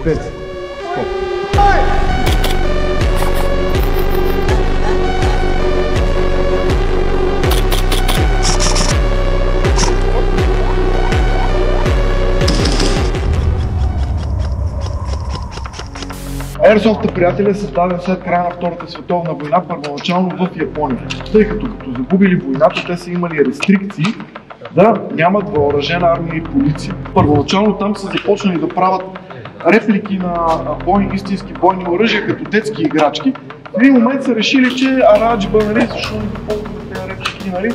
5. Стоп. Airsoft, приятели, е създаден след края на Втората световна война, първоначално в Япония, тъй като загубили войната, те са имали рестрикции да нямат въоръжена армия и полиция. Първоначално там са започнали да правят реплики на истински бойни оръжия като детски играчки. В един момент са решили, че араджба, нали, защо не ползват тези реплики, нали,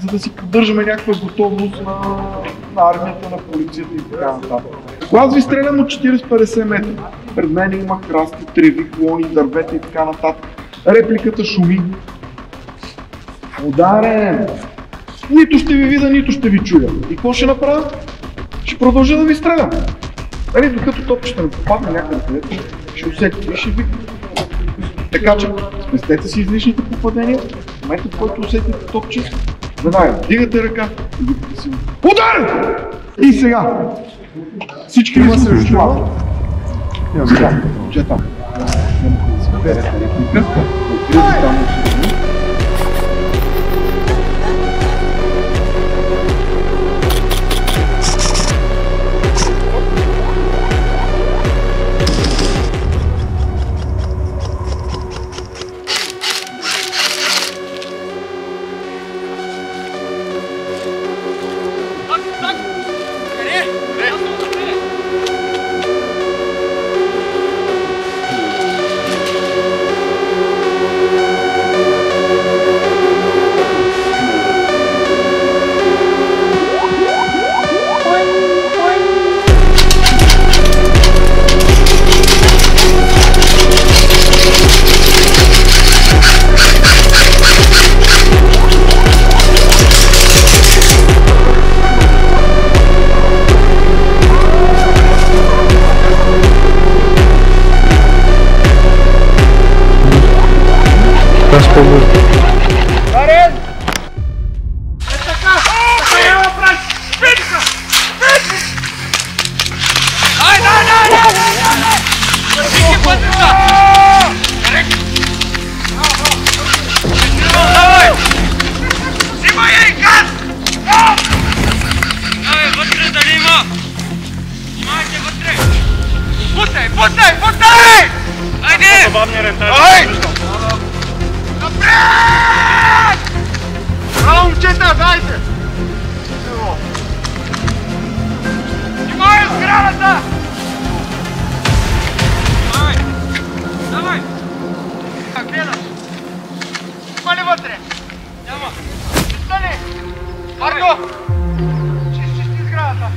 за да си поддържаме някаква готовност на армията, на полицията и така нататък. Ако аз ви стрелям от 40-50 метра, пред мен има храсти, треви, клони, дървета и така нататък. Репликата шуми. Ударен! Нито ще ви видя, нито ще ви чуя. И какво ще направя? Ще продължа да ви стрелям. Нали, докато топчета не попадне някъде където, ще усетите и ще ви. Така че, спестете си излишните попадения. В момента, в който усетите топче, веднага дигате ръка и викате си ударен! И сега! Всички има срещу това. Сега, че там. Няма да си берете реплика, отидете там от срещу. Пустай! Айде! Ай! Напред! Браво, момчета, дайте! Внимай с граната! Давай! Как гледаш? Има ли вътре? Няма. Стани! Марко! Чисти сградата!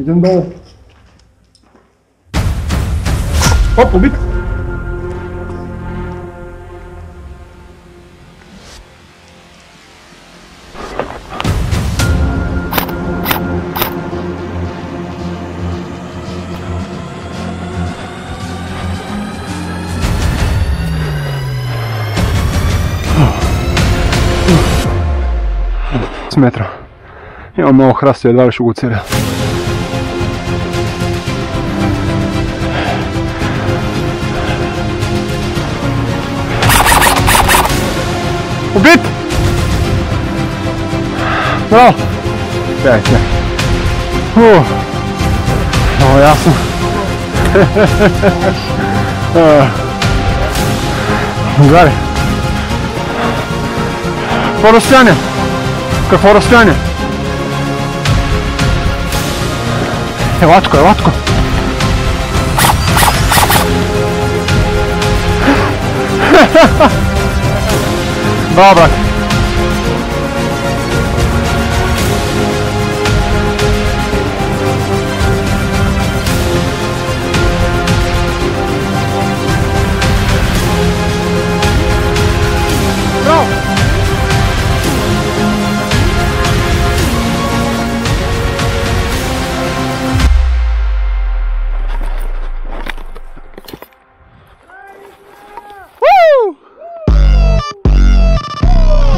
Един долу. Оп, убит! С метра. Имам много храсти, едва ли ще го целя. Убит! Браво! Чакай. Много ясно. Гари. Какво разстояние? Какво разстояние? Елатко. Браво, брат!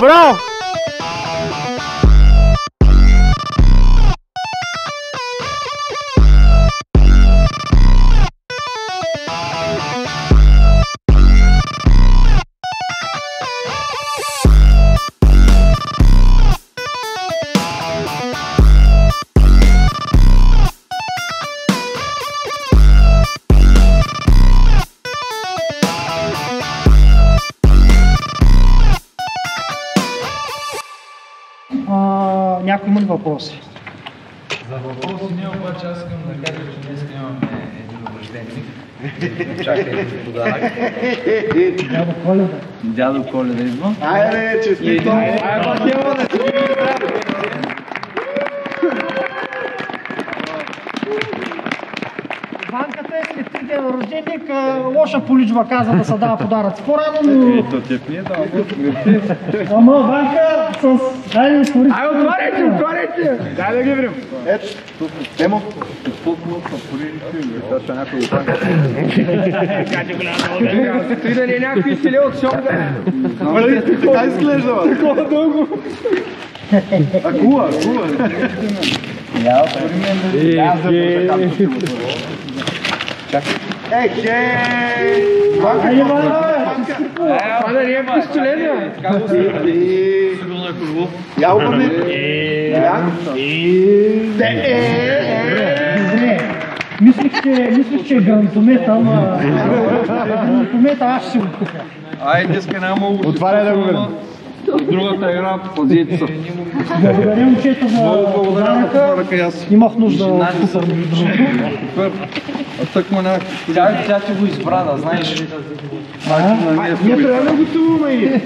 Браво! Някой има ли въпроси? За въпроси не, обаче аз искам да кажа, че днес имаме един рожденик. Чакай, подарък. Дядо Коледа. Дядо Коледа идва. Айде, честито! Банката е след 3 дена рожденик, лоша поличба каза да се дава подаръци по-рано, но... Ето теб не е дава. Ама банка с... Айде, отворите! Айде, отваряйте! Дай да ги видим. Ето, Емо. Той да не е някакви сили от шопа. Така изглежда, бе. Такова дълго. Акула. Ехей! Айде, Това да не е пистолет, бе. Сигурно е хубаво. Ялбаме. добре. Мислих, че е гранатомета, ама... Гранатомета аз ще си го купя. Ай, днеска няма много. Отваряй да го видим. Другата игра, пазите се. Благодаря, момчето, за подаръка. Имах нужда от купа. Супер. А тъкмо някакви. Тя ти го избра, да знаеш. Ние трябва да готуваме и.